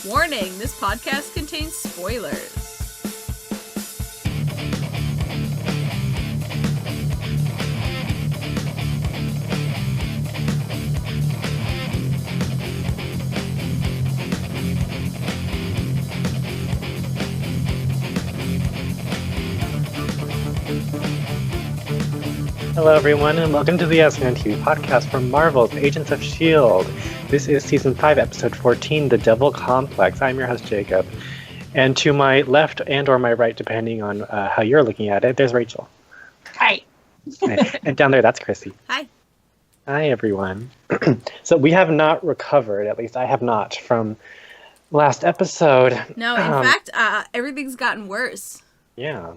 Warning, this podcast contains spoilers. Hello everyone, and welcome to the SNTV podcast from Marvel's Agents of S.H.I.E.L.D. This is Season 5, Episode 14, The Devil Complex. I'm your host, Jacob. And to my left and or my right, depending on how you're looking at it, there's Rachel. Hi. And down there, that's Chrissy. Hi. Hi, everyone. So we have not recovered, at least I have not, from last episode. No, in fact, everything's gotten worse. Yeah.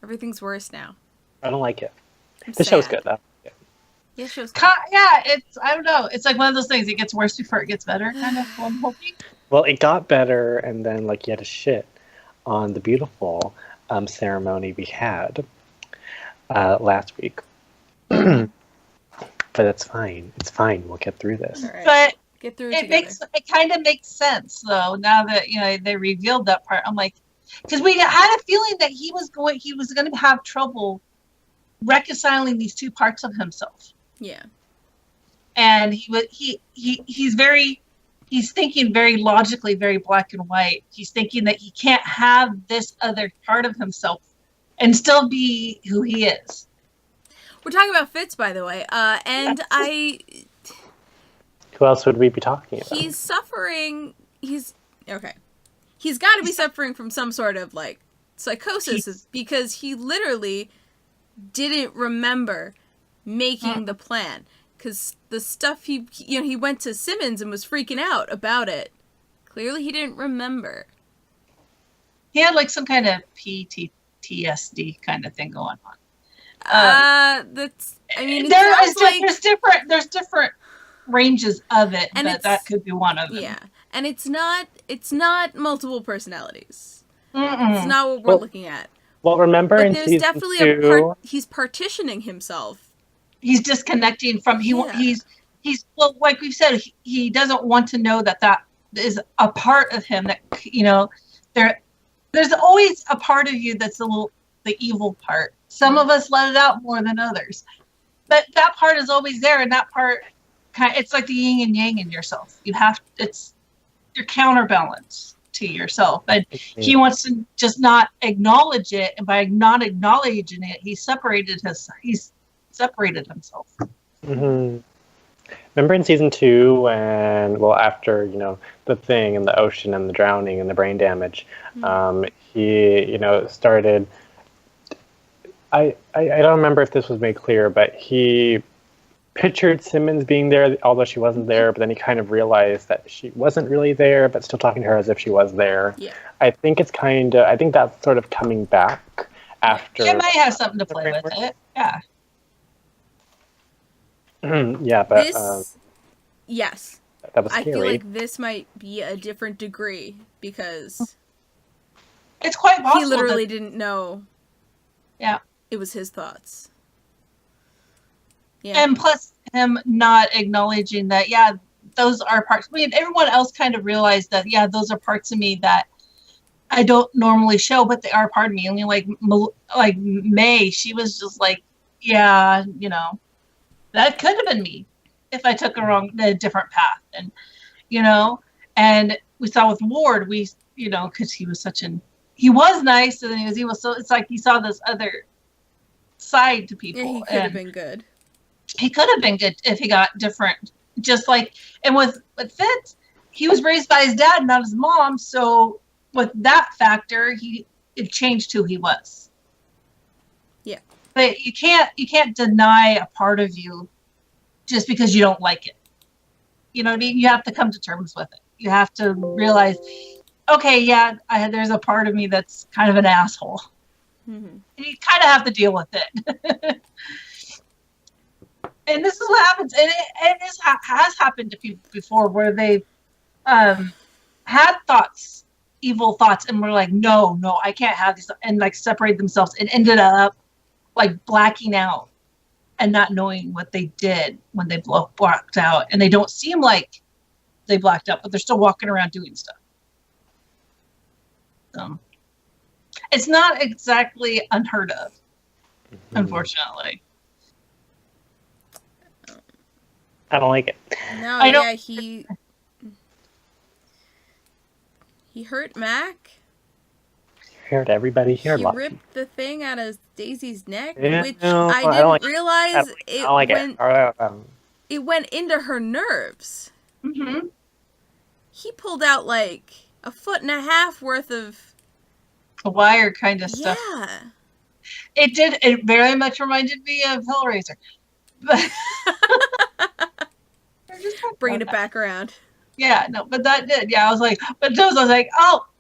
Everything's worse now. I don't like it. I'm The sad. show's good, though. Yeah, show's good. Yeah, I don't know. It's like one of those things. It gets worse before it gets better, kind of. I'm hoping. Well, it got better, and then, you had to shit on the beautiful ceremony we had last week. But it's fine. It's fine. We'll get through this. All right. But Get through it kind of makes sense though. Now that they revealed that part, I'm like, because we had a feeling that he was going to have trouble reconciling these two parts of himself. Yeah. And he's thinking very logically, very black and white. He's thinking that he can't have this other part of himself and still be who he is. We're talking about Fitz, by the way. And Who else would we be talking about? he's suffering. He's got to be suffering from some sort of psychosis because he literally didn't remember making the plan. Because the stuff he went to Simmons and was freaking out about it. Clearly, he didn't remember. He had some kind of PTSD kind of thing going on. There's different ranges of it, and but that could be one of them. Yeah, and it's not multiple personalities. Mm-mm. It's not what we're looking at. Well, remember but in there's season definitely 2, he's partitioning himself. He's disconnecting from he's like we've said, he doesn't want to know that is a part of him that there's always a part of you that's the evil part. Some of us let it out more than others, but that part is always there, and that part it's like the yin and yang in yourself. It's your counterbalance to yourself, and he wants to just not acknowledge it, and by not acknowledging it, he's separated himself. Mm-hmm. Remember in season 2 when, after, the thing and the ocean and the drowning and the brain damage, he, started, I don't remember if this was made clear, but he pictured Simmons being there, although she wasn't there, but then he kind of realized that she wasn't really there, but still talking to her as if she was there. Yeah. I think that's sort of coming back after. It might have something to play with it. Yeah. Yeah, but yes, that was scary. I feel like this might be a different degree because it's quite possible he literally didn't know. Yeah, it was his thoughts. Yeah, and plus him not acknowledging that. Yeah, those are parts. Everyone else kind of realized that. Yeah, those are parts of me that I don't normally show, but they are part of me. Only like May, she was just like, yeah, that could have been me if I took a different path. And, and we saw with Ward, because he was he was nice, and he was so, it's like he saw this other side to people. Yeah, he could have been good. He could have been good if he got different. Just like, and with Fitz, he was raised by his dad, not his mom. So with that factor, it changed who he was. Yeah. But you can't deny a part of you just because you don't like it. You know what I mean? You have to come to terms with it. You have to realize, okay, yeah, there's a part of me that's kind of an asshole. Mm-hmm. And you kind of have to deal with it. And this is what happens. And this has happened to people before where they've had evil thoughts, and were like, no, I can't have these, and separate themselves, and ended up blacking out and not knowing what they did when they blocked out, and they don't seem like they blacked out, but they're still walking around doing stuff. It's not exactly unheard of, unfortunately. I don't like it. No, I don't- yeah, he hurt Mac. He hurt everybody. He hurt He a lot. ripped the thing out of Daisy's neck, Yeah, which no, I I didn't don't like realize I don't like it. it went into her nerves. Mm-hmm. He pulled out like 1.5 feet worth of A wire kind of stuff. Yeah. It did. It very much reminded me of Hellraiser. But Bringing it back around. yeah, no, but that did. Yeah, I was like, but those, I was like, oh.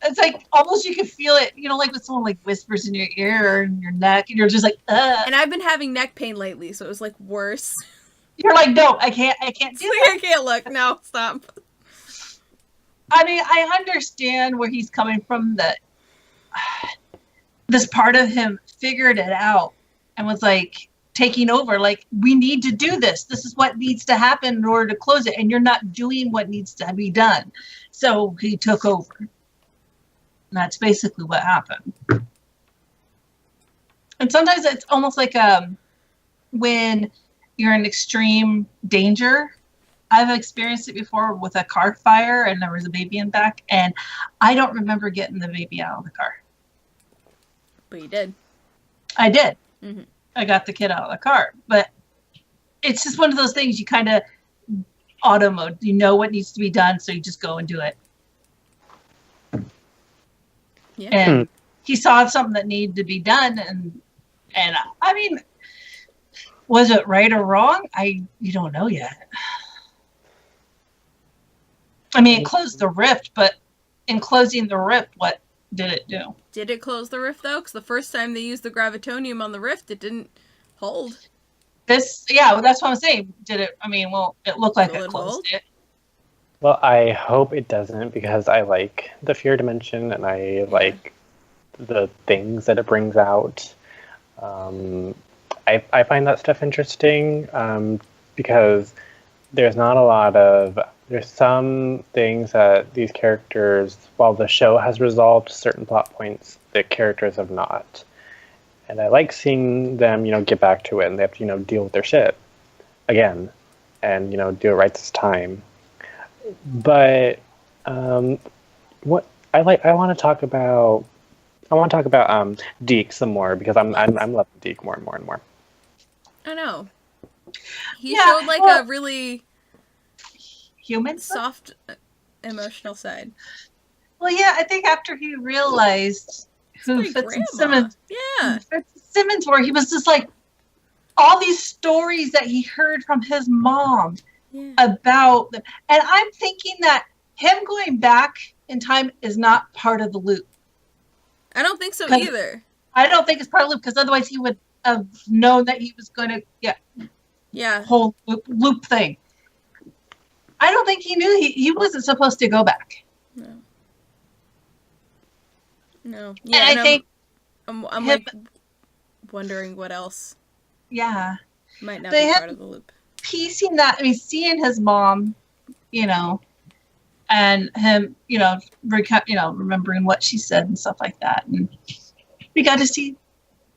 It's like almost you can feel it, you know, like when someone like whispers in your ear or in your neck, and you're just like, ugh. And I've been having neck pain lately, so it was like worse. You're like, no, I can't do that. I can't look. No, stop. I mean, I understand where he's coming from. That this part of him figured it out and was like taking over. Like, we need to do this. This is what needs to happen in order to close it, and you're not doing what needs to be done. So he took over. And that's basically what happened. And sometimes it's almost like when you're in extreme danger. I've experienced it before with a car fire, and there was a baby in back, and I don't remember getting the baby out of the car. But you did. I did. Mm-hmm. I got the kid out of the car, but it's just one of those things you kind of auto mode. You know what needs to be done, so you just go and do it. Yeah. And he saw something that needed to be done, and I mean, was it right or wrong? You don't know yet. I mean, it closed the rift, but in closing the rift, what did it do? Did it close the rift, though? Because the first time they used the Gravitonium on the rift, it didn't hold. Well, that's what I'm saying. Did it? I mean, well, it looked like it closed it. Well, I hope it doesn't, because I like the fear dimension, and I like the things that it brings out. I find that stuff interesting, because there's some things that these characters, while the show has resolved certain plot points, the characters have not. And I like seeing them, get back to it, and they have to, deal with their shit again, and, do it right this time. But what I want to talk about Deke some more, because I'm loving Deke more and more and more. I know. He showed a really human soft emotional side. Well, yeah, I think after he realized who Fitz and Simmons, Fitz and Simmons were, he was just like, all these stories that he heard from his mom about them. And I'm thinking that him going back in time is not part of the loop. I don't think so either. I don't think it's part of the loop, because otherwise he would have known that he was going to whole loop thing. I don't think he knew he wasn't supposed to go back. No. Yeah, and I think I'm like wondering what else. Yeah. Might not be part of the loop. Piecing that, I mean, seeing his mom, and him, remembering what she said and stuff like that, and we got to see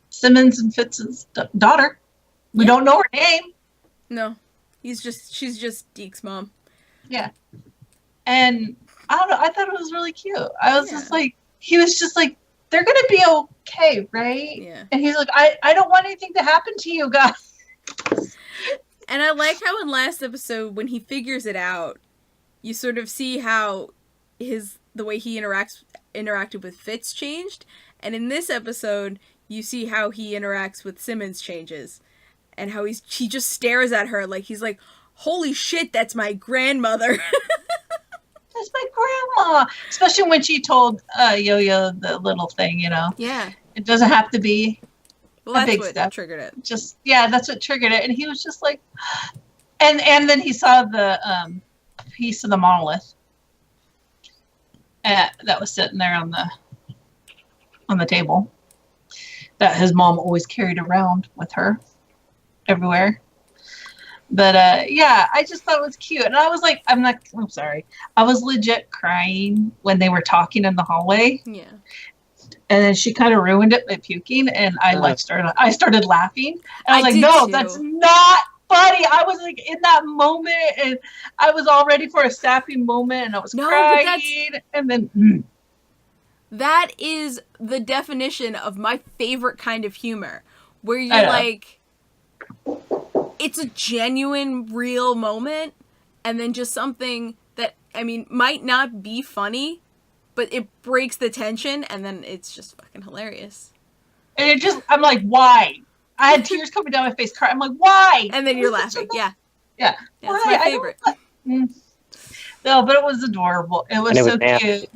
Simmons and Fitz's daughter. We don't know her name. No, she's just Deke's mom. Yeah, and I don't know. I thought it was really cute. I was just like, he was just like, they're gonna be okay, right? Yeah. And he's like, I don't want anything to happen to you guys. And I like how in last episode, when he figures it out, you sort of see how the way he interacted with Fitz changed, and in this episode, you see how he interacts with Simmons changes, and how he just stares at her like he's like, holy shit, that's my grandmother. That's my grandma. Especially when she told Yo-Yo the little thing, Yeah. It doesn't have to be a big stuff. That's what triggered it. That's what triggered it. And he was just like, and then he saw the piece of the monolith that was sitting there on the table that his mom always carried around with her everywhere. But yeah, I just thought it was cute. And I was like, I'm sorry. I was legit crying when they were talking in the hallway. Yeah. And then she kind of ruined it by puking, and I started laughing. And I was like, no, too. That's not funny. I was like in that moment, and I was all ready for a sappy moment, and I was crying. And then that is the definition of my favorite kind of humor, where you're like, it's a genuine, real moment, and then just something that, I mean, might not be funny, but it breaks the tension, and then it's just fucking hilarious. And I'm like, why? I had tears coming down my face, crying. I'm like, why? And then you're laughing. Yeah. Yeah. That's my favorite. No, but it was adorable. It was so cute. It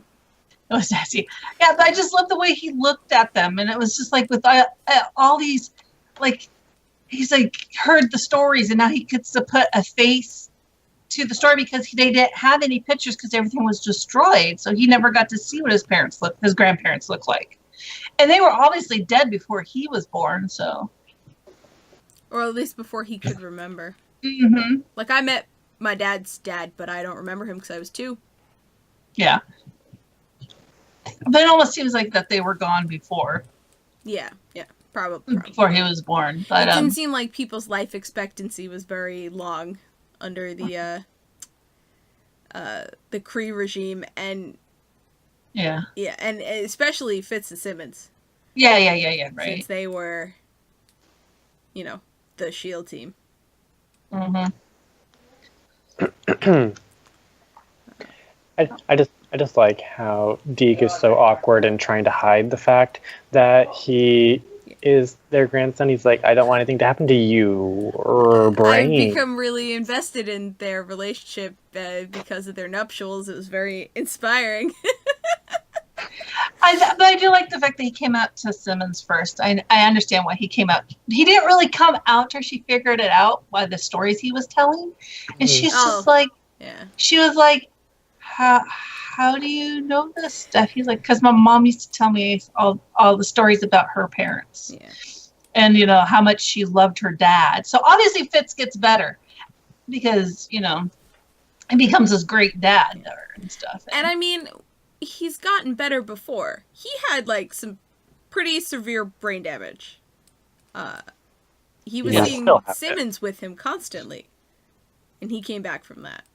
was nasty. Yeah, but I just love the way he looked at them, and it was just like with all these, like, he's like heard the stories, and now he gets to put a face to the story because they didn't have any pictures because everything was destroyed, so he never got to see what his grandparents looked like, and they were obviously dead before he was born. So, or at least before he could remember. Mm-hmm. Like, I met my dad's dad, but I don't remember him because I was 2. Yeah, but it almost seems like that they were gone before. Yeah, probably before he was born. But it didn't seem like people's life expectancy was very long under the Kree regime, and and especially Fitz and Simmons. Yeah, right. Since they were, the SHIELD team. Mm-hmm. I just like how Deke is so awkward and trying to hide the fact that he is their grandson. He's like, I don't want anything to happen to you or Brain. I've become really invested in their relationship because of their nuptials. It was very inspiring. But I do like the fact that he came out to Simmons first. I understand why he came out. He didn't really come out till she figured it out by the stories he was telling. And she's just like, she was like, how do you know this stuff? He's like, because my mom used to tell me all the stories about her parents. Yeah. And, how much she loved her dad. So obviously Fitz gets better because, he becomes this great dad to her and stuff. And I mean, he's gotten better before. He had, like, some pretty severe brain damage. He was seeing Simmons with him constantly. And he came back from that.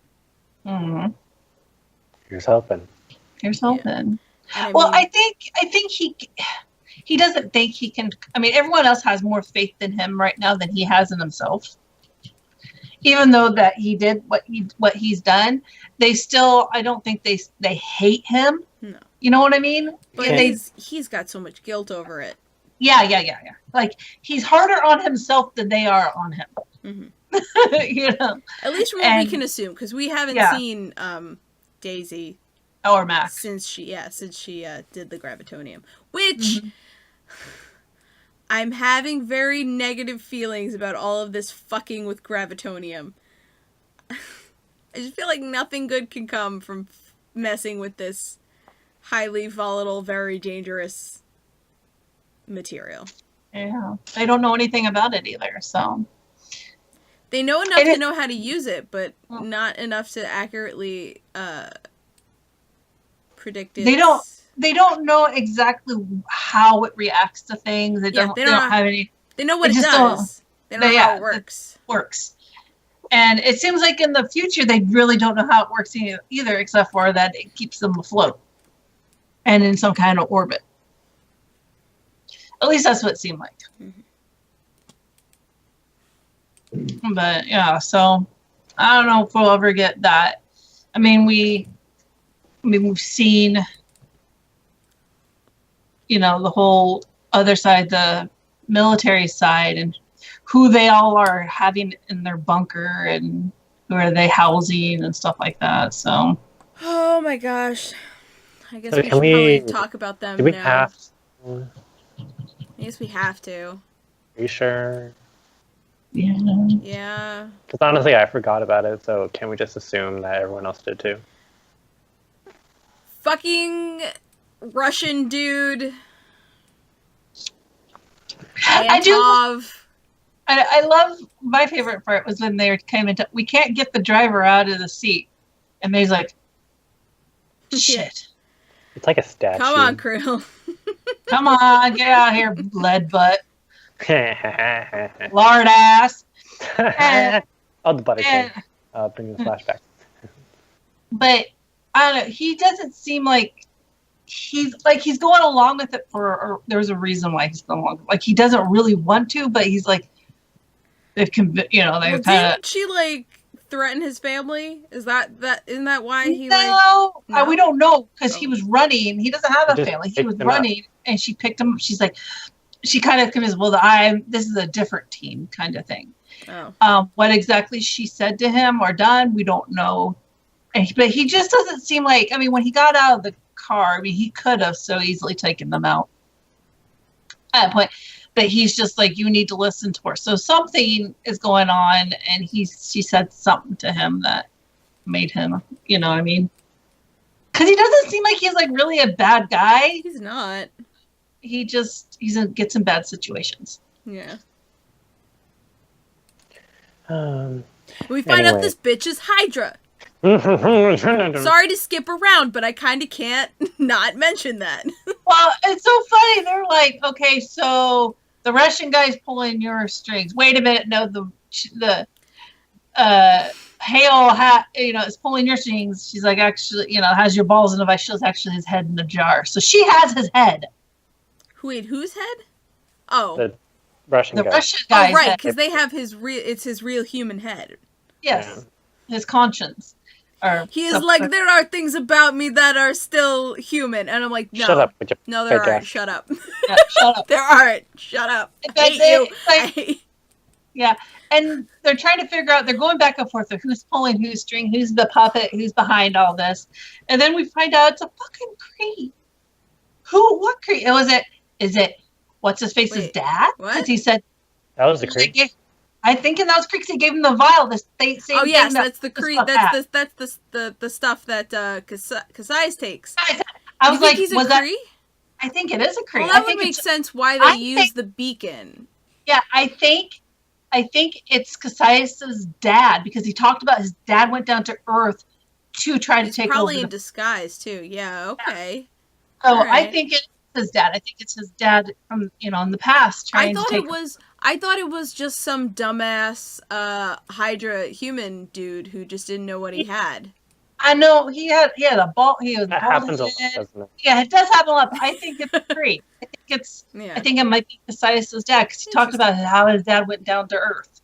Mm-hmm. Here's hoping. Yeah. Well, I think he doesn't think he can. I mean, everyone else has more faith in him right now than he has in himself. Even though that he did what he's done, they still, I don't think they hate him. No. You know what I mean? But he's got so much guilt over it. Yeah. Like, he's harder on himself than they are on him. Mm-hmm. At least from what we can assume, because we haven't seen Daisy or Max since she did the Gravitonium, which I'm having very negative feelings about all of this fucking with Gravitonium. I just feel like nothing good can come from messing with this highly volatile, very dangerous material. Yeah, they don't know anything about it either, so. They know enough to know how to use it, but not enough to accurately predict it. They don't know exactly how it reacts to things. They don't have any. They know what it does. They know how it works. And it seems like in the future they really don't know how it works either, except for that it keeps them afloat and in some kind of orbit. At least that's what it seemed like. Mm-hmm. But yeah, so I don't know if we'll ever get that. I mean, we've seen, the whole other side, the military side, and who they all are having in their bunker and who are they housing and stuff like that. So. Oh my gosh. I guess So we should probably talk about them now. I guess we have to. Are you sure? Yeah. Because honestly, I forgot about it, so can we just assume that everyone else did too? Fucking Russian dude. I I love, my favorite part was when they came into, we can't get the driver out of the seat. And May's like, shit. It's like a statue. Come on, Krill. Come on, get out of here, lead butt. Lard ass. Oh, the butter thing. Bringing the flashback. But I don't know. He doesn't seem like he's going along with it or there's a reason why he's going along. Like he doesn't really want to, but he's like they've Well, didn't she like threaten his family? Isn't that why he no, we don't know because he was running. He doesn't have a family. He was running, and she picked him up. She's like, she kind of convinced, well, this is a different team kind of thing. Oh. What exactly she said to him or done, we don't know. But he just doesn't seem like, I mean, when he got out of the car, I mean, he could have so easily taken them out at that point. But he's just like, you need to listen to her. So something is going on, and she said something to him that made him, you know what I mean? Because he doesn't seem like he's like really a bad guy. He's not. He gets in bad situations. Yeah. We find out this bitch is Hydra. Sorry to skip around, but I kind of can't not mention that. Well, it's so funny. They're like, okay, so the Russian guy's pulling your strings. Wait a minute, no, the Hale is pulling your strings. She's like, actually, has your balls in a vice. She has actually his head in a jar. So she has his head. Wait, whose head? Oh, the Russian guy. Russian guy's oh, right, head. because they have his real human head. Yes, yeah. His conscience. He is like, there are things about me that are still human, and I'm like, no, shut up, no, there aren't. Shut up. Yeah, shut up. There aren't. Shut up. I hate you. Yeah, and they're trying to figure out. They're going back and forth of who's pulling whose string, who's the puppet, who's behind all this, and then we find out it's a fucking Kree. What Kree? Is it what's his face's dad? Because he said that was the Kree. I think that was Kree because he gave him the vial. Oh yes, that's the Kree. That's the stuff that Kasai's takes. I was like, he's a Kree? I think it is a Kree. Well, that would make sense why they use the beacon. Yeah, I think it's Kasai's dad because he talked about his dad went down to Earth to try to take over. Probably in disguise too. Yeah. Okay. So right. I think it's his dad. I think it's his dad from in the past trying to take. I thought it was just some dumbass Hydra human dude who just didn't know what he had. I know he had a ball. He was that happens a lot, doesn't it? Yeah, it does happen a lot. I think it's Kree. I think it might be Kasai's dad because he talked about how his dad went down to Earth.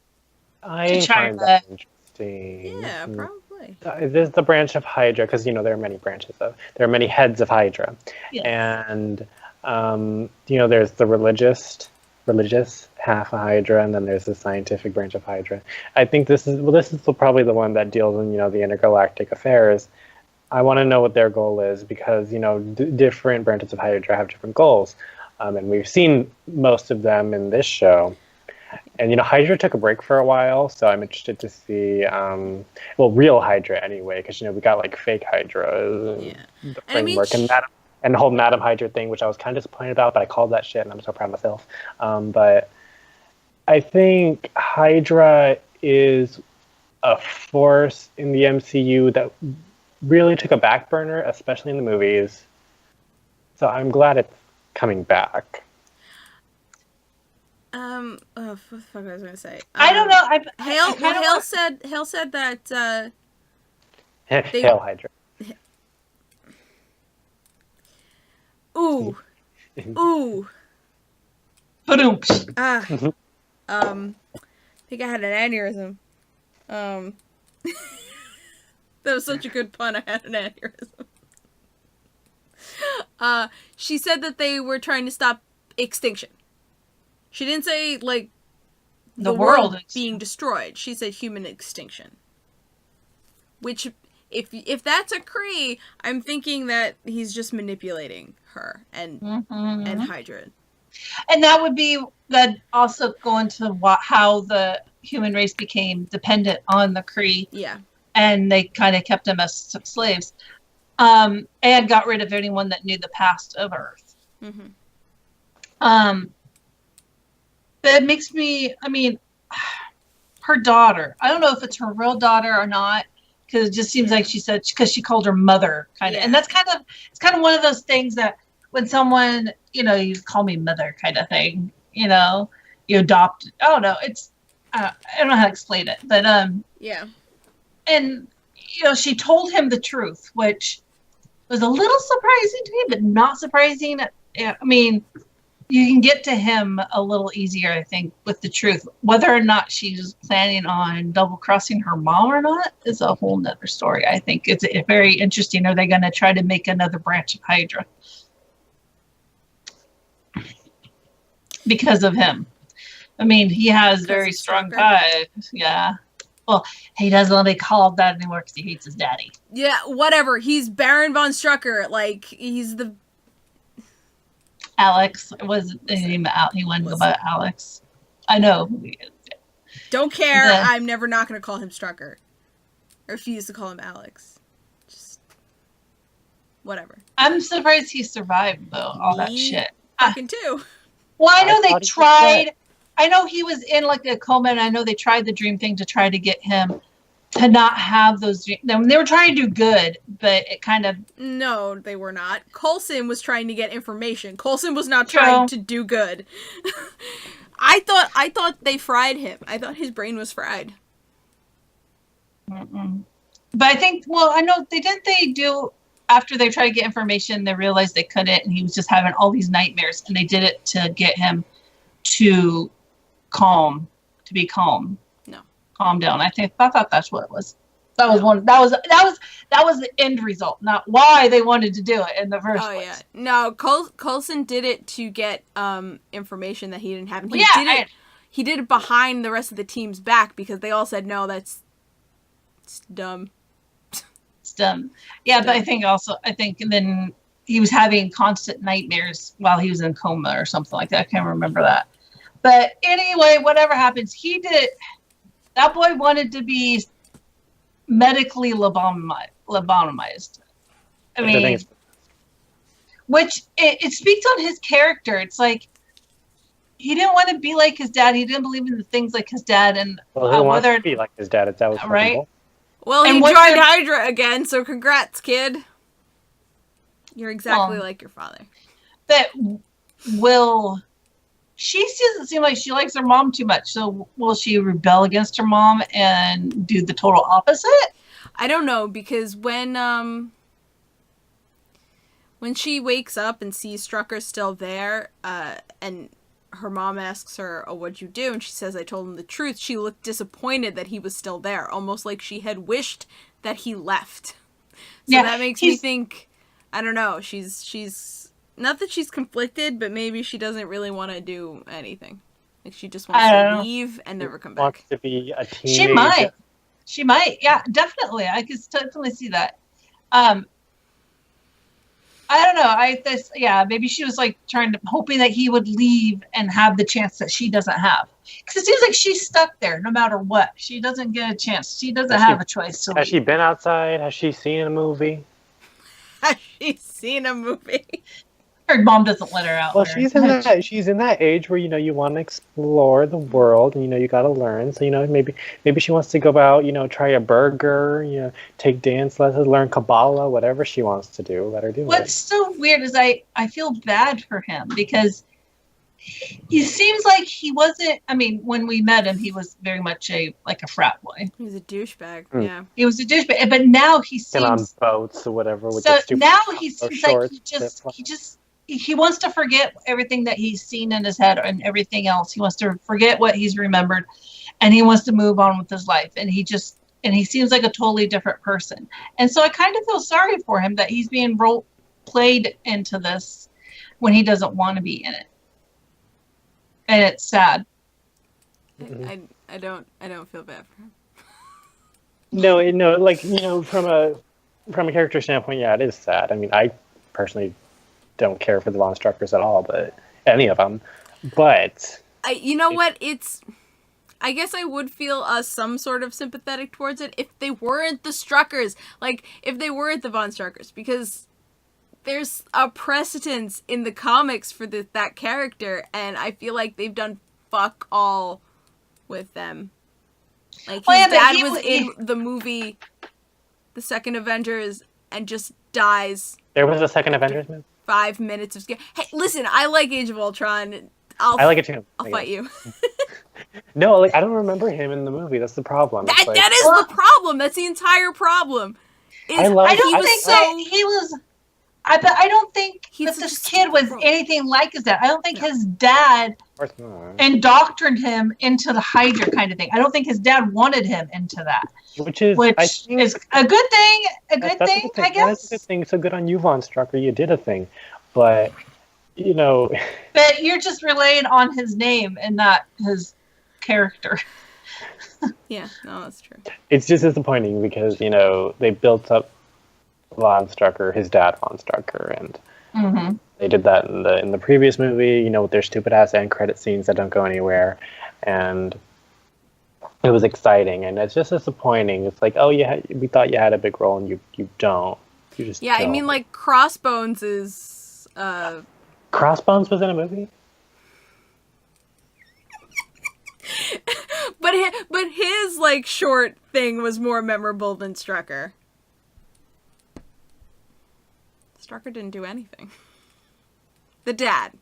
I find that interesting. Yeah, probably. There's the branch of Hydra because there are many branches there are many heads of Hydra, and there's the religious half of Hydra, and then there's the scientific branch of Hydra. I think this is probably the one that deals in the intergalactic affairs. I want to know what their goal is because different branches of Hydra have different goals, and we've seen most of them in this show. And Hydra took a break for a while, so I'm interested to see real Hydra anyway, because we got like fake Hydra, the framework, and the whole Madam Hydra thing, which I was kind of disappointed about, but I called that shit, and I'm so proud of myself. But I think Hydra is a force in the MCU that really took a back burner, especially in the movies. So I'm glad it's coming back. What the fuck was I gonna say? I don't know. Hale said that. Hail Hydra. Ooh. I think I had an aneurysm. That was such a good pun. I had an aneurysm. She said that they were trying to stop extinction. She didn't say like the world being destroyed. She said human extinction. Which, if that's a Kree, I'm thinking that he's just manipulating her and Hydra. And that also go into how the human race became dependent on the Kree. Yeah. And they kind of kept them as slaves. And got rid of anyone that knew the past of Earth. Mm-hmm. That makes me, her daughter. I don't know if it's her real daughter or not, because it just seems like she said, because she called her mother, kind of. Yeah. And that's it's kind of one of those things that when someone, you call me mother kind of thing, you adopt. I don't know. I don't know how to explain it, but yeah. And she told him the truth, which was a little surprising to me, but not surprising. I mean, you can get to him a little easier, I think, with the truth. Whether or not she's planning on double-crossing her mom or not is a whole nother story. I think it's very interesting. Are they going to try to make another branch of Hydra? Because of him. I mean, he has very strong vibes. Yeah. Well, he doesn't want to be called that anymore because he hates his daddy. Yeah, whatever. He's Baron von Strucker. Like, he's the... Alex was his name out. He wanted to go by Alex. I know. Don't care. I'm never not going to call him Strucker. I refuse to call him Alex. Just... whatever. I'm surprised he survived, though, all that shit. Fucking too. Well, I know they tried... I know he was in like a coma, and I know they tried the dream thing to try to get him to not have those dreams. They were trying to do good, but it kind of... No, they were not. Coulson was trying to get information. Coulson was not trying to do good. I thought they fried him. I thought his brain was fried. Mm-mm. But I think, well, I know they do... After they tried to get information, they realized they couldn't, and he was just having all these nightmares, and they did it to get him to... calm down. I thought that's what it was. That was the end result, not why they wanted to do it in the first place. Yeah. No, Coulson did it to get information that he didn't have. He did it behind the rest of the team's back because they all said no, it's dumb. It's dumb. Yeah, but I think then he was having constant nightmares while he was in coma or something like that. I can't remember that. But anyway, whatever happens, he did. That boy wanted to be medically lobotomized. I mean, which it speaks on his character. It's like he didn't want to be like his dad. He didn't believe in the things like his dad. And who wants to be like his dad? That was right. Well, he joined Hydra again, so congrats, kid. You're exactly like your father. But she doesn't seem like she likes her mom too much. So will she rebel against her mom and do the total opposite? I don't know, because when she wakes up and sees Strucker still there, and her mom asks her, "Oh, what'd you do?" and she says, "I told him the truth," she looked disappointed that he was still there, almost like she had wished that he left. So that makes me think, I don't know, she's not that she's conflicted, but maybe she doesn't really want to do anything. Like, she just wants to leave and never come back. Wants to be a teenager. She might. Yeah, definitely. I could definitely see that. I don't know. Maybe she was like hoping that he would leave and have the chance that she doesn't have. Because it seems like she's stuck there no matter what. She doesn't get a chance. She doesn't have a choice. Has she been outside? Has she seen a movie? Has she seen a movie? Her mom doesn't let her out. Well, she's in that age where you want to explore the world, and you got to learn. So maybe she wants to go out, try a burger, take dance lessons, learn Kabbalah, whatever she wants to do. Let her do it. What's so weird is I feel bad for him because he seems like he wasn't. I mean, when we met him, he was very much a frat boy. He was a douchebag. Yeah, he was a douchebag. But now he seems on boats or whatever. With so now he seems like he wants to forget everything that he's seen in his head and everything else. He wants to forget what he's remembered, and he wants to move on with his life. And he seems like a totally different person. And so I kind of feel sorry for him that he's being played into this when he doesn't want to be in it. And it's sad. I don't feel bad for him. No, from a character standpoint, yeah, it is sad. I mean, I personally don't care for the Von Struckers at all, but any of them. But what? I guess I would feel some sort of sympathetic towards it if they weren't the Struckers, like if they weren't the Von Struckers, because there's a precedence in the comics for that character, and I feel like they've done fuck all with them. Like, his Well, yeah, but dad he was w- in the movie, the second Avengers, and just dies There was a second Avengers movie? 5 minutes of scare. Hey, listen, I like Age of Ultron. I like it too. I'll fight you. No, like, I don't remember him in the movie. That's the problem. It's like, That is the problem. That's the entire problem. I don't think that he was. But I don't think He's that this just kid was gross. anything like his dad. I don't think his dad of course not. indoctrined him into the Hydra kind of thing. I don't think his dad wanted him into that. Which is, Which I think, is a good thing. A good that's thing, I That's a guess. good thing. So good on you, Von Strucker. You did a thing. But, you know, But you're just relying on his name and not his character. Yeah, no, that's true. it's just disappointing because, you know, they built up Von Strucker, his dad, Von Strucker, and Mm-hmm. they did that in the previous movie, you know, with their stupid ass end credit scenes that don't go anywhere, and it was exciting, and it's just disappointing. It's like, oh, we thought you had a big role, and you don't. You just Yeah, don't. I mean, like, Crossbones is, Crossbones was in a movie. but his, like, short thing was more memorable than Strucker. Strucker didn't do anything. The dad.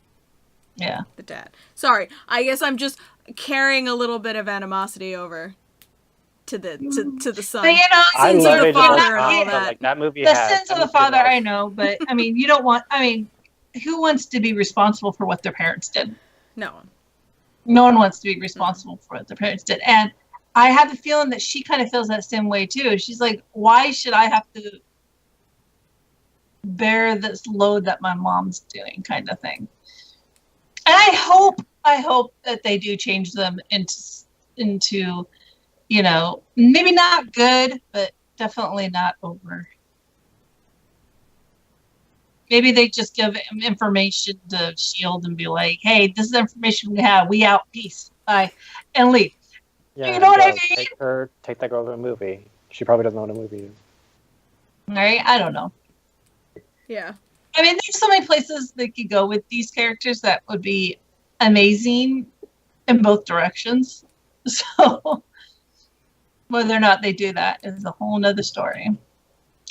Yeah. The dad. Sorry, I guess I'm just carrying a little bit of animosity over to the son. But you know, I Sins of love the it. Father just and how, all but, that. like, that movie the had sins of the that movie father, had- I know, but I mean, you don't want. I mean, who wants to be responsible for what their parents did? No one. No one wants to be responsible for what their parents did, and I have the feeling that she kind of feels that same way too. She's like, why should I have to bear this load that my mom's doing, kind of thing. And I hope that they do change them into, you know, maybe not good, but definitely not over. Maybe they just give information to S.H.I.E.L.D. and be like, hey, this is the information we have. We out. Peace. Bye. And leave. Yeah, You know what I mean? Take that girl to a movie. She probably doesn't know what a movie is. All right? I don't know. Yeah. I mean, there's so many places they could go with these characters that would be amazing in both directions. So whether or not they do that is a whole nother story.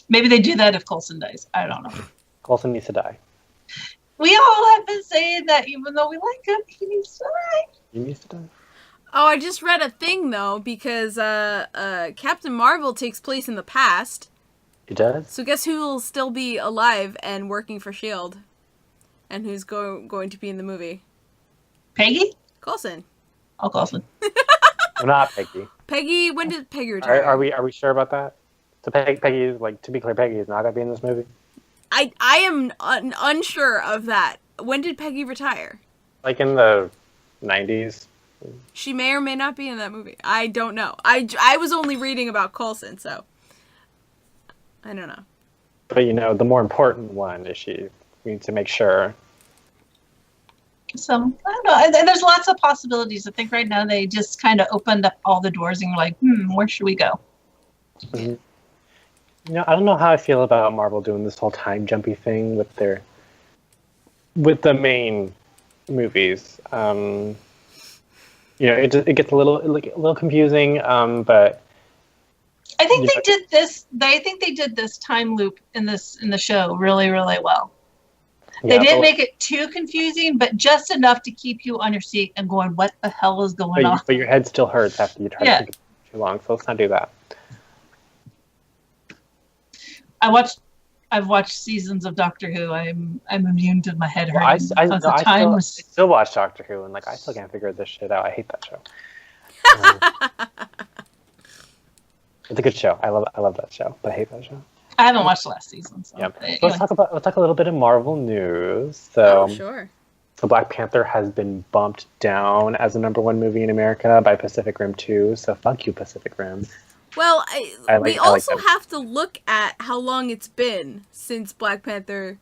Maybe they do that if Coulson dies. I don't know. Coulson needs to die. We all have been saying that even though we like him, he needs to die. He needs to die. Oh, I just read a thing, though, because Captain Marvel takes place in the past. He does? So guess who will still be alive and working for S.H.I.E.L.D.? And who's going to be in the movie? Peggy? Coulson. Oh, Coulson. Well, not Peggy. Peggy, when did Peggy retire? Are we sure about that? So Peggy is, like, to be clear, Peggy is not going to be in this movie? I am unsure of that. When did Peggy retire? Like in the 90s? She may or may not be in that movie. I don't know. I was only reading about Coulson, so I don't know. But, you know, the more important one is we need to make sure. So, I don't know. And there's lots of possibilities. I think right now they just kind of opened up all the doors and were like, where should we go? Mm-hmm. You know, I don't know how I feel about Marvel doing this whole time jumpy thing with the main movies. You know, it gets a little confusing, but I think they did this. I think they did this time loop in the show really, really well. They didn't make it too confusing, but just enough to keep you on your seat and going, "What the hell is going on?" But your head still hurts after you try to think it too long. So let's not do that. I've watched seasons of Doctor Who. I'm immune to my head Well, hurting. I still watch Doctor Who, and like I still can't figure this shit out. I hate that show. It's a good show. I love that show, but I hate that show. I haven't watched the last season. So Yep. anyway. So let's talk a little bit of Marvel news. So, sure. So Black Panther has been bumped down as the #1 movie in America by Pacific Rim 2. So fuck you, Pacific Rim. Well, we also like have to look at how long it's been since Black Panther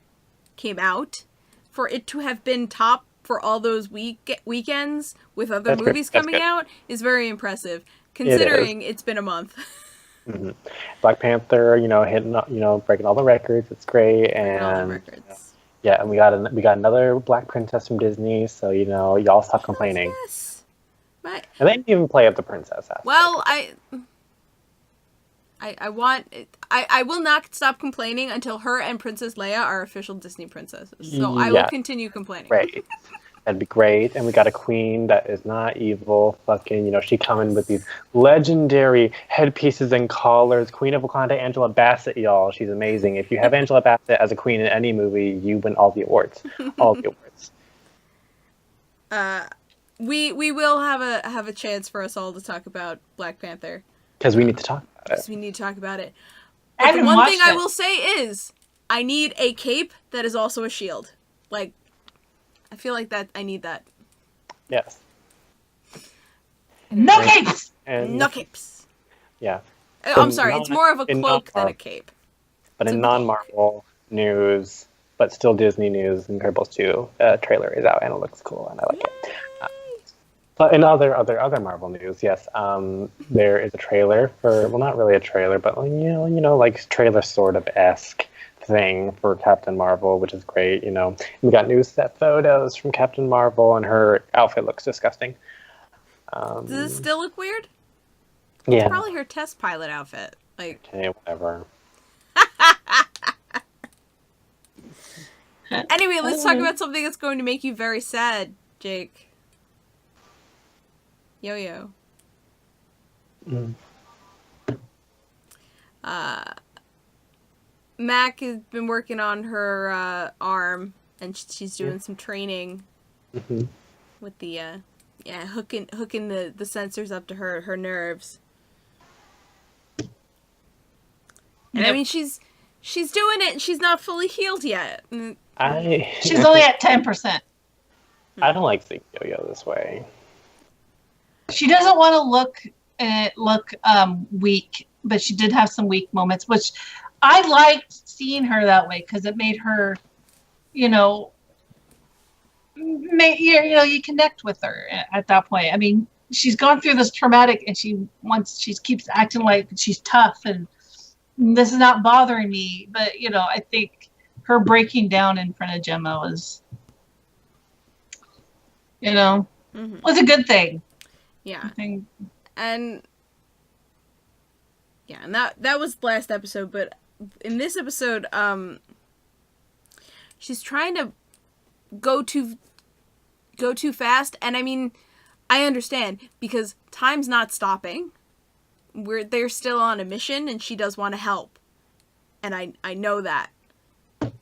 came out for it to have been top for all those weekends with other movies coming out is very impressive, considering it's been a month. Mm-hmm. Black Panther, hitting, breaking all the records. It's great, and all the records. Yeah, and we got another Black Princess from Disney. So y'all stop complaining. Yes. Right. And they didn't even play up the princess aspect. Well, I will not stop complaining until her and Princess Leia are official Disney princesses. So I will continue complaining. Right. That'd be great. And we got a queen that is not evil. Fucking, she coming with these legendary headpieces and collars. Queen of Wakanda, Angela Bassett, y'all. She's amazing. If you have Angela Bassett as a queen in any movie, you win all the awards. All the awards. We will have a chance for us all to talk about Black Panther. Because we need to talk about it. Because we need to talk about it. But the one thing I will say is, I need a cape that is also a shield. Like, I feel like that I need that. Yes. No capes! No capes. Yeah. I'm sorry, it's more of a cloak than a cape. But in non-Marvel news, but still Disney news, Incredibles 2 trailer is out and it looks cool and I like it. But in other Marvel news, yes, there is a trailer for, well, not really a trailer, but like trailer sort of esque thing for Captain Marvel, which is great. We got new set photos from Captain Marvel, and her outfit looks disgusting. Does it still look weird? Yeah, it's probably her test pilot outfit. Like, okay, whatever. Anyway, let's talk about something that's going to make you very sad, Jake. Yo-yo. Mac has been working on her arm, and she's doing some training with the hooking the sensors up to her nerves. And I mean, she's doing it, and she's not fully healed yet. She's only at 10%. I don't like seeing Yo-Yo this way. She doesn't want to look weak, but she did have some weak moments, which I liked seeing her that way because it made her, you connect with her at that point. I mean, she's gone through this traumatic, and she keeps acting like she's tough, and this is not bothering me. But I think her breaking down in front of Gemma was, was a good thing. Yeah. And that was the last episode, but in this episode, she's trying to go too fast, and I mean, I understand, because time's not stopping. They're still on a mission, and she does want to help. And I know that. And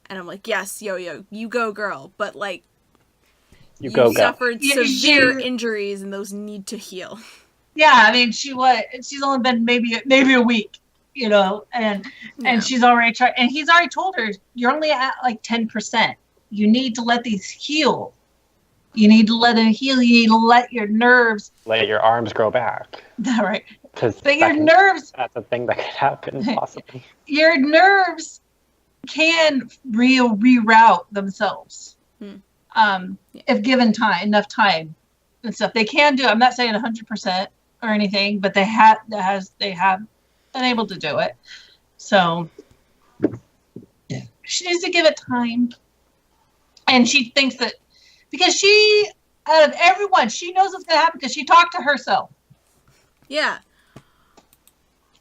I'm like, yes, Yo-Yo, you go, girl, but like, you suffered severe injuries, and those need to heal. Yeah, I mean, she's only been maybe a week, and she's already tried, and he's already told her, you're only at like 10%. You need to let these heal. You need to let them heal. You need to let your nerves. Let your arms grow back. Right. Because nerves. That's a thing that could happen, possibly. Your nerves can reroute themselves. If given enough time and stuff. They can do it. I'm not saying 100% or anything, but they have been able to do it. So she needs to give it time. And she thinks that because she, out of everyone, she knows what's going to happen because she talked to herself. Yeah.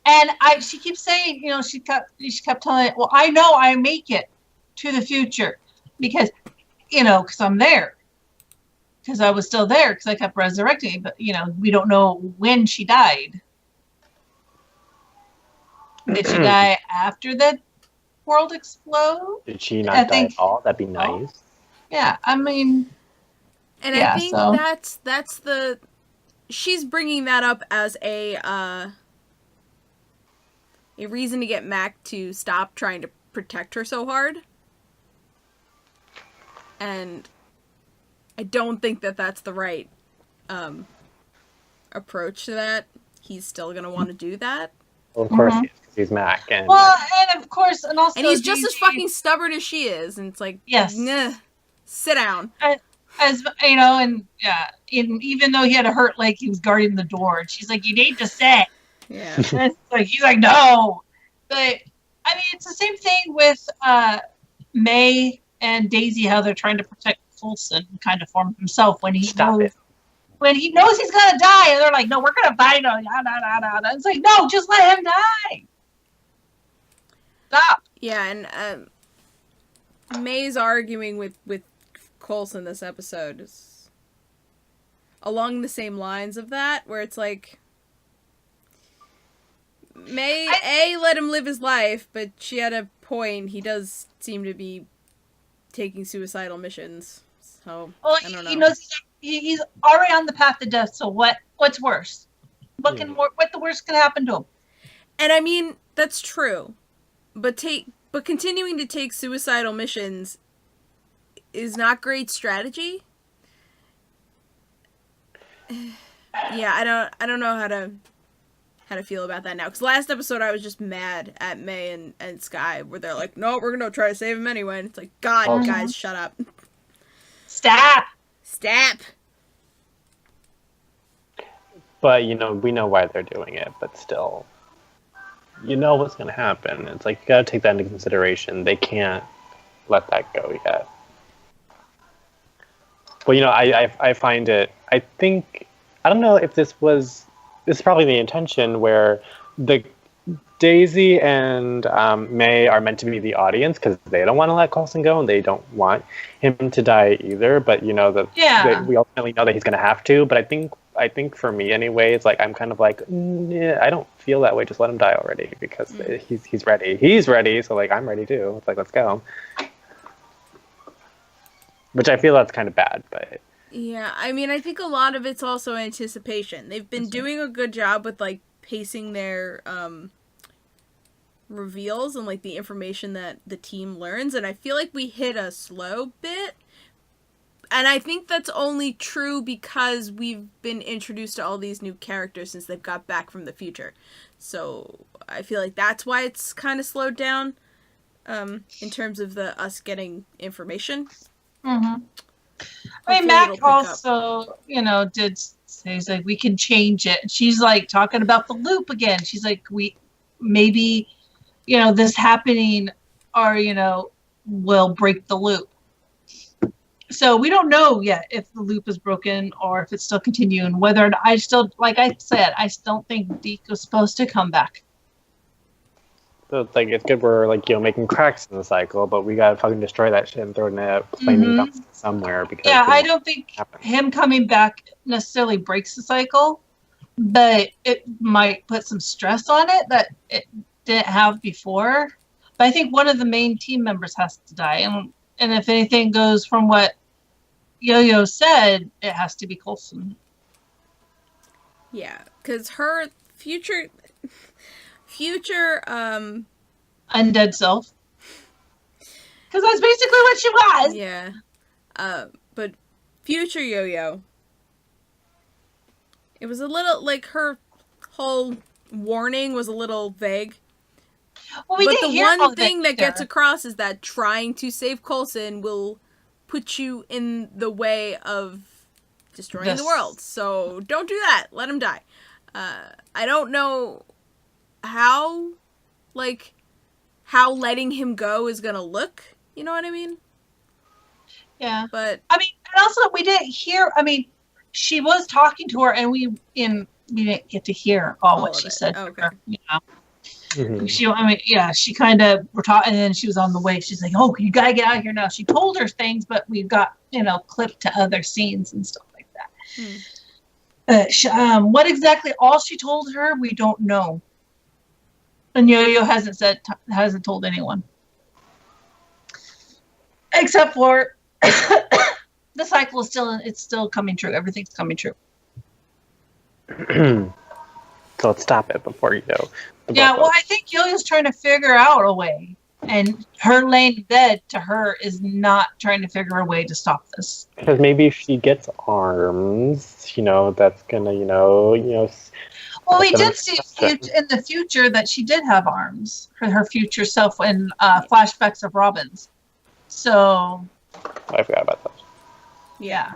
And she keeps saying, she kept telling it, well, I know I make it to the future because I'm there. Because I was still there because I kept resurrecting. But, we don't know when she died. Did she die after the world explode? Did she not die at all? That'd be nice. Yeah, I mean... And I think that's the... She's bringing that up as a reason to get Mac to stop trying to protect her so hard. And I don't think that that's the right approach to that. He's still going to want to do that. Well, of course he is, because he's Mac. And of course, and also... And he's just as fucking stubborn as she is, and it's like, yes. Nah, sit down. As, and even though he had a hurt leg, he was guarding the door, and she's like, you need to sit. Yeah. And he's like, no. But, I mean, it's the same thing with May and Daisy, how they're trying to protect Coulson kind of for himself when he knows. when he knows he's gonna die, and they're like, "No, we're gonna fight him." It's like, no, just let him die. Stop. Yeah, and May's arguing with Coulson this episode is along the same lines of that, where it's like May let him live his life, but she had a point. He does seem to be taking suicidal missions, so I don't know. He knows he's already on the path to death. So what's worse? What the worst can happen to him? And I mean, that's true, but continuing to take suicidal missions is not great strategy. Yeah, I don't know how to feel about that now. Because last episode I was just mad at May and Sky, where they're like, no, we're gonna try to save him anyway. And it's like, God, guys, shut up. Stop. But, we know why they're doing it, but still, what's going to happen. It's like, you got to take that into consideration. They can't let that go yet. But, I find it, I don't know if this is probably the intention where the Daisy and May are meant to be the audience because they don't want to let Coulson go and they don't want him to die either. But we ultimately know that he's going to have to. But I think for me anyway, it's like I'm kind of like, yeah, I don't feel that way. Just let him die already because he's ready. He's ready, so like I'm ready too. It's like let's go. Which I feel that's kind of bad, but. Yeah, I mean, I think a lot of it's also anticipation. They've been doing a good job with like pacing their reveals and like the information that the team learns, and I feel like we hit a slow bit, and I think that's only true because we've been introduced to all these new characters since they've got back from the future, so I feel like that's why it's kind of slowed down in terms of us getting information. I mean, Mac also did say, he's like, we can change it, and she's like talking about the loop again. She's like, maybe this happening or, will break the loop. So we don't know yet if the loop is broken or if it's still continuing. Whether I still, like I said, I don't think Deke was supposed to come back. So it's like, it's good we're like, making cracks in the cycle, but we gotta fucking destroy that shit and throw it in a flaming dumpster somewhere. Because I don't think him coming back necessarily breaks the cycle, but it might put some stress on it that it didn't have before. But I think one of the main team members has to die, and if anything goes from what Yo-Yo said, it has to be Coulson. Yeah, because her future undead self, because that's basically what she was. Yeah, but future Yo-Yo, it was a little like her whole warning was a little vague. Well, but the one thing that gets across is that trying to save Coulson will put you in the way of destroying the world. So don't do that. Let him die. I don't know how letting him go is gonna look. You know what I mean? Yeah. But I mean, and also we didn't hear. I mean, she was talking to her, and we didn't get to hear all what she said. Okay. To her, she kind of were talking, and then she was on the way. She's like, "Oh, you gotta get out of here now." She told her things, but we got clipped to other scenes and stuff like that. What exactly all she told her, we don't know. And Yo-Yo hasn't told anyone, except for the cycle is still coming true. Everything's coming true. So let's stop it before you go. Yeah, well, I think Yo-Yo's trying to figure out a way, and her laying dead to her is not trying to figure a way to stop this. Because maybe if she gets arms, that's gonna, Well, we did see in the future that she did have arms for her future self in flashbacks of Robin's. So. I forgot about that. Yeah.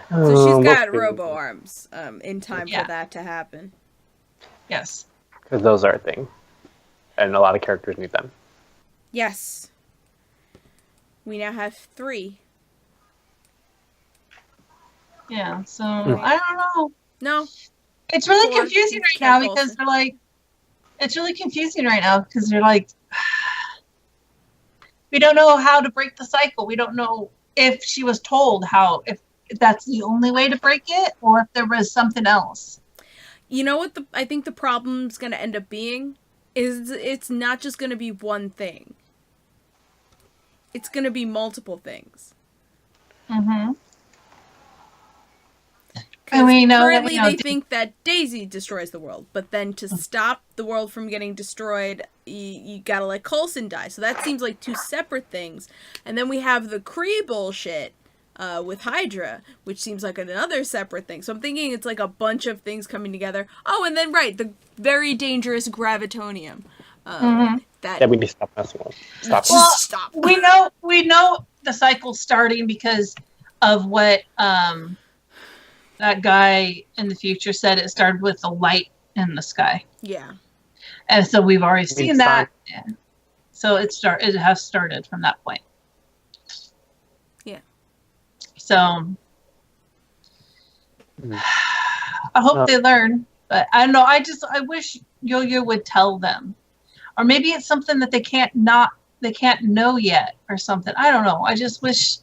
So she's got robo arms in time for that to happen. Yes. Because those are a thing. And a lot of characters need them. Yes. We now have 3. Yeah, so I don't know. No. It's really confusing right now because they're like, we don't know how to break the cycle. We don't know if she was told how, if that's the only way to break it, or if there was something else. You know what I think the problem's going to end up being? Is it's not just going to be one thing. It's going to be multiple things. Mm-hmm. And we know currently they think that Daisy destroys the world, but then to stop the world from getting destroyed, you gotta let Coulson die. So that seems like two separate things. And then we have the Kree bullshit with Hydra, which seems like another separate thing. So I'm thinking it's like a bunch of things coming together. Oh, and then the very dangerous Gravitonium. That we need to stop messing with. Stop. We know the cycle's starting because of what that guy in the future said. It started with the light in the sky. Yeah. And so we've already seen that. Yeah. So it has started from that point. Yeah. So I hope they learn. But I don't know. I wish Yo-Yo would tell them. Or maybe it's something that they can't know yet or something. I don't know. I just wish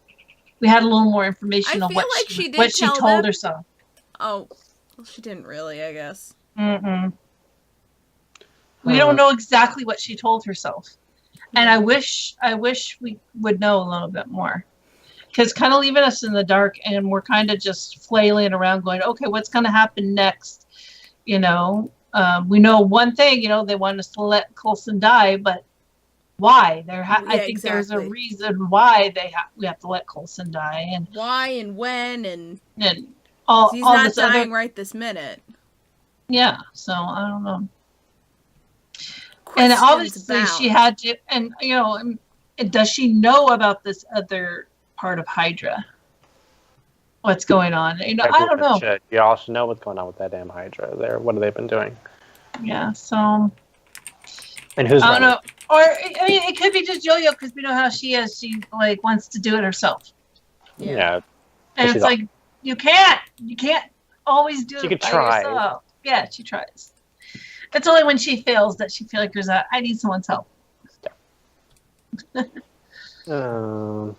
we had a little more information on what she told herself. Oh, well, she didn't really, I guess. Mm-mm. We don't know exactly what she told herself, and I wish we would know a little bit more, because kind of leaving us in the dark, and we're kind of just flailing around, going, "Okay, what's going to happen next?" We know one thing. They want us to let Coulson die, but why? I think there's a reason why we have to let Coulson die, and why and when and he's not dying right this minute. Yeah, so I don't know. And obviously she had to, and does she know about this other part of Hydra? What's going on? I don't know. You all should know what's going on with that damn Hydra there. What have they been doing? Yeah, so. And who's I don't know. Or, it could be just Yo-Yo, because we know how she is. She, wants to do it herself. Yeah. And it's like, you can't always do it by yourself. Yeah, she tries. It's only when she fails that she figures out, I need someone's help. Yeah. So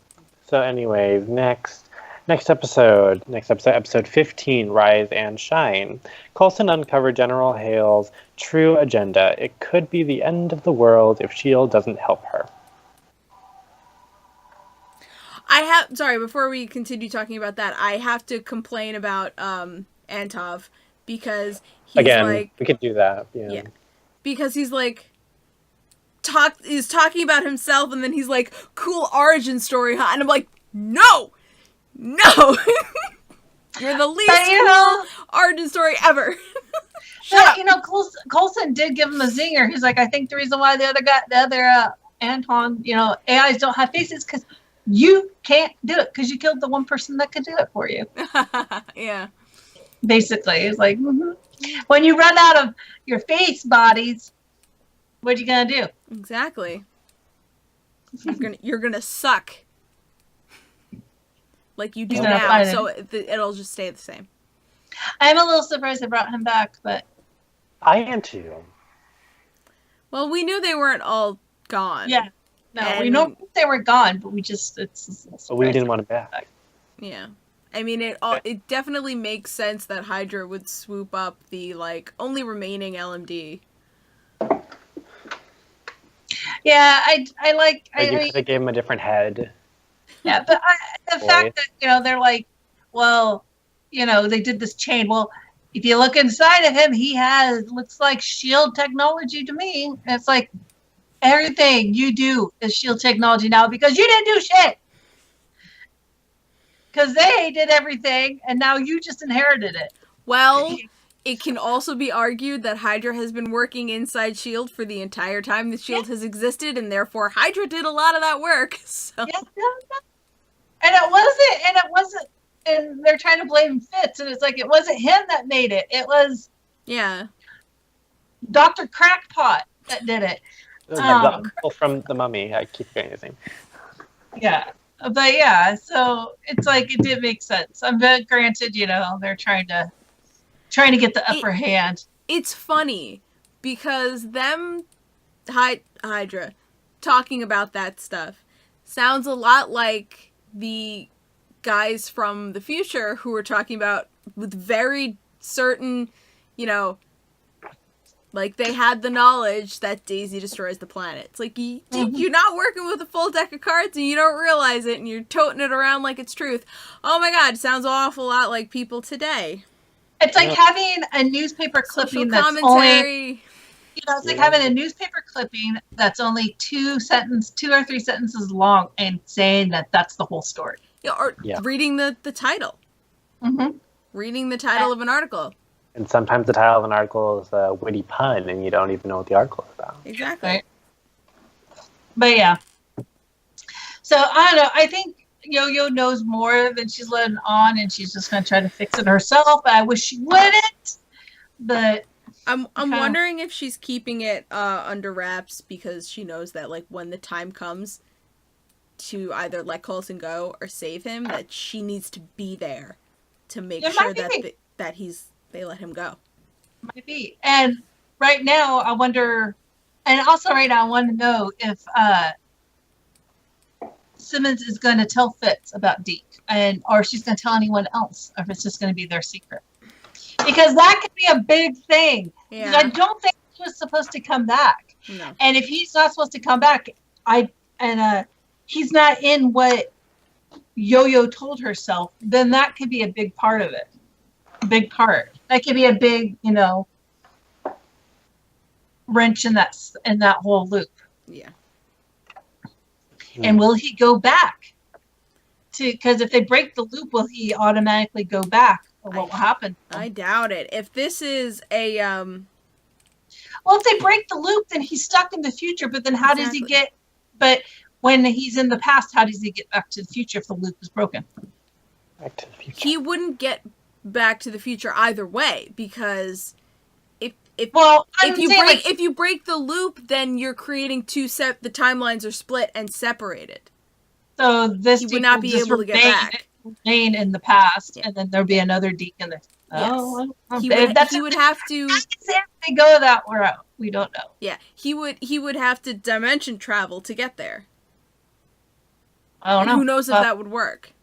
anyways, next episode, episode 15, Rise and Shine. Coulson uncovered General Hale's true agenda. It could be the end of the world if S.H.I.E.L.D. doesn't help her. Sorry, before we continue talking about that, I have to complain about Antov, because he's again, we could do that. Yeah. Because he's he's talking about himself, and then he's like, cool origin story, huh? And I'm like, no! You're the least cool origin story ever. Shut up. Coulson did give him a zinger. He's like, I think the reason why the other Anton, AIs don't have faces because you can't do it, because you killed the one person that could do it for you. Yeah. Basically, it's like, when you run out of your face bodies, what you gonna do? Exactly. You're gonna suck. Like you do now, so it'll just stay the same. I'm a little surprised they brought him back, but I am too. Well, we knew they weren't all gone. Yeah, no, we know they were gone, but we didn't want them back. Yeah, I mean it definitely makes sense that Hydra would swoop up the only remaining LMD. Yeah, I could have gave him a different head. Yeah, but the fact that they're like, well, they did this chain. Well, if you look inside of him, he looks like S.H.I.E.L.D. technology to me. And it's like everything you do is S.H.I.E.L.D. technology now, because you didn't do shit. Because they did everything, and now you just inherited it. Well, it can also be argued that Hydra has been working inside S.H.I.E.L.D. for the entire time that S.H.I.E.L.D. has existed, and therefore Hydra did a lot of that work. So. Yeah. And it wasn't, and they're trying to blame Fitz, and it's like, it wasn't him that made it. It was Dr. Crackpot that did it. The uncle from The Mummy. I keep getting his name. Yeah. But yeah, so it's like it did make sense. But granted, they're trying to get the upper hand. It's funny because them Hydra talking about that stuff sounds a lot like the guys from the future who were talking about with very certain, like they had the knowledge that Daisy destroys the planet. It's like you're not working with a full deck of cards and you don't realize it and you're toting it around like it's truth. Oh my god, it sounds an awful lot like people today. It's like having a newspaper clipping that's only, it's like having a newspaper clipping that's only 2 or 3 sentences long and saying that that's the whole story. Or reading the title. Mm-hmm. Reading the title of an article. And sometimes the title of an article is a witty pun and you don't even know what the article is about. Exactly. Right. But yeah. So I don't know. I think Yo-Yo knows more than she's letting on, and she's just going to try to fix it herself. I wish she wouldn't. But I'm wondering if she's keeping it under wraps because she knows that like when the time comes to either let Coulson go or save him, that she needs to be there to make sure that they let him go. Might be. And right now, I wonder, and also right now, I want to know if Simmons is going to tell Fitz about Deke, or she's going to tell anyone else, or if it's just going to be their secret. Because that could be a big thing. Yeah. I don't think he was supposed to come back. No. And if he's not supposed to come back, he's not in what Yo-Yo told herself, then that could be a big part of it. A big part. That could be a big, wrench in that whole loop. Yeah. And will he go back? Because if they break the loop, will he automatically go back? Or what will happen? I doubt it. If this is a well, if they break the loop, then he's stuck in the future. But then how does he get? But when he's in the past, how does he get back to the future if the loop is broken? Back to the future. He wouldn't get back to the future either way because if you break the loop, then you're creating the timelines are split and separated. So this he would not be able to get back. Remain in the past, and then there'll be another Deke in the. Yes. He would have to. If they go that route, we don't know. Yeah, he would have to dimension travel to get there. I don't know. Who knows if that would work,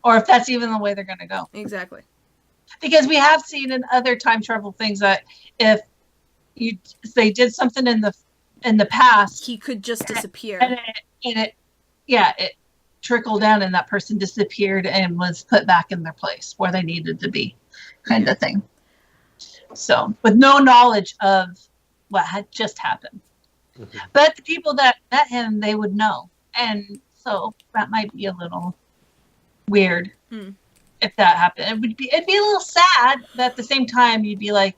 or if that's even the way they're going to go. Exactly. Because we have seen in other time travel things that if they did something in the past, he could just disappear, and it trickled down, and that person disappeared and was put back in their place where they needed to be, kind of thing. So, with no knowledge of what had just happened, but the people that met him, they would know, and so that might be a little weird if that happened. It'd be a little sad, but at the same time, you'd be like,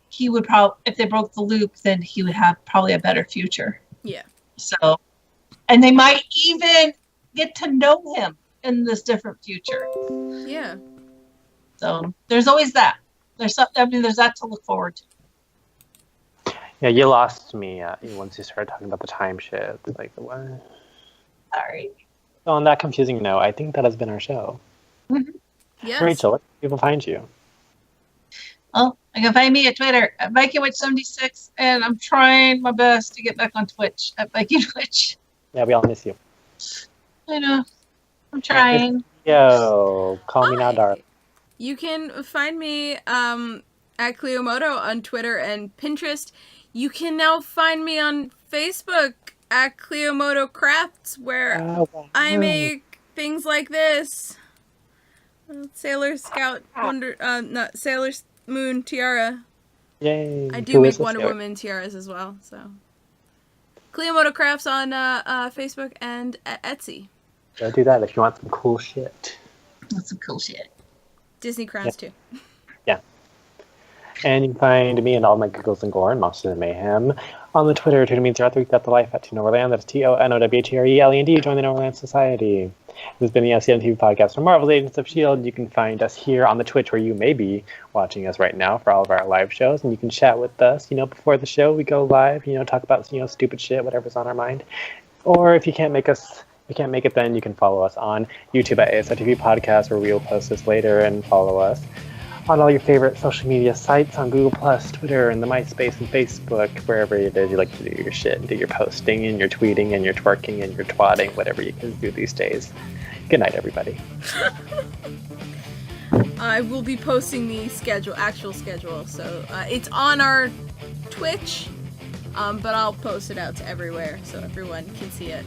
he would probably, if they broke the loop, then he would have probably a better future. Yeah. So, and they might even get to know him in this different future. Yeah. So there's always that. There's that to look forward to. Yeah, you lost me once you started talking about the time shift. Like, what? Sorry. So on that confusing note, I think that has been our show. Mm-hmm. Yes. Rachel, where can people find you? Well, you can find me at Twitter at VikingWitch76, and I'm trying my best to get back on Twitch at VikingWitch. Yeah, we all miss you. I know. I'm trying. Yo, call me now, darling. You can find me at Cleomoto on Twitter and Pinterest. You can now find me on Facebook at Cleomoto Crafts, where I make things like this. Sailor Scout Sailor Moon tiara. Yay. I do make Wonder Woman tiaras as well, so. Cleomoto Crafts on Facebook and at Etsy. Go do that if you want some cool shit. That's some cool shit. Disney crowns too. Yeah. And you can find me and all my giggles and gore and Monsters and Mayhem on the Twitter. Twitter means throughout the week, got the life at Tinoverland. That's TONOWHERELAND. Join the Norland Society. This has been the LCN TV podcast from Marvel's Agents of S.H.I.E.L.D. You can find us here on the Twitch where you may be watching us right now for all of our live shows. And you can chat with us, before the show. We go live, talk about, stupid shit, whatever's on our mind. Or if you can't make us you can't make it then, you can follow us on YouTube at ASITV Podcast, where we will post this later, and follow us on all your favorite social media sites, on Google+, Twitter, and the MySpace and Facebook, wherever it is you like to do your shit, and do your posting, and your tweeting, and your twerking, and your twatting, whatever you can do these days. Good night, everybody. I will be posting the actual schedule, so it's on our Twitch, but I'll post it out to everywhere so everyone can see it.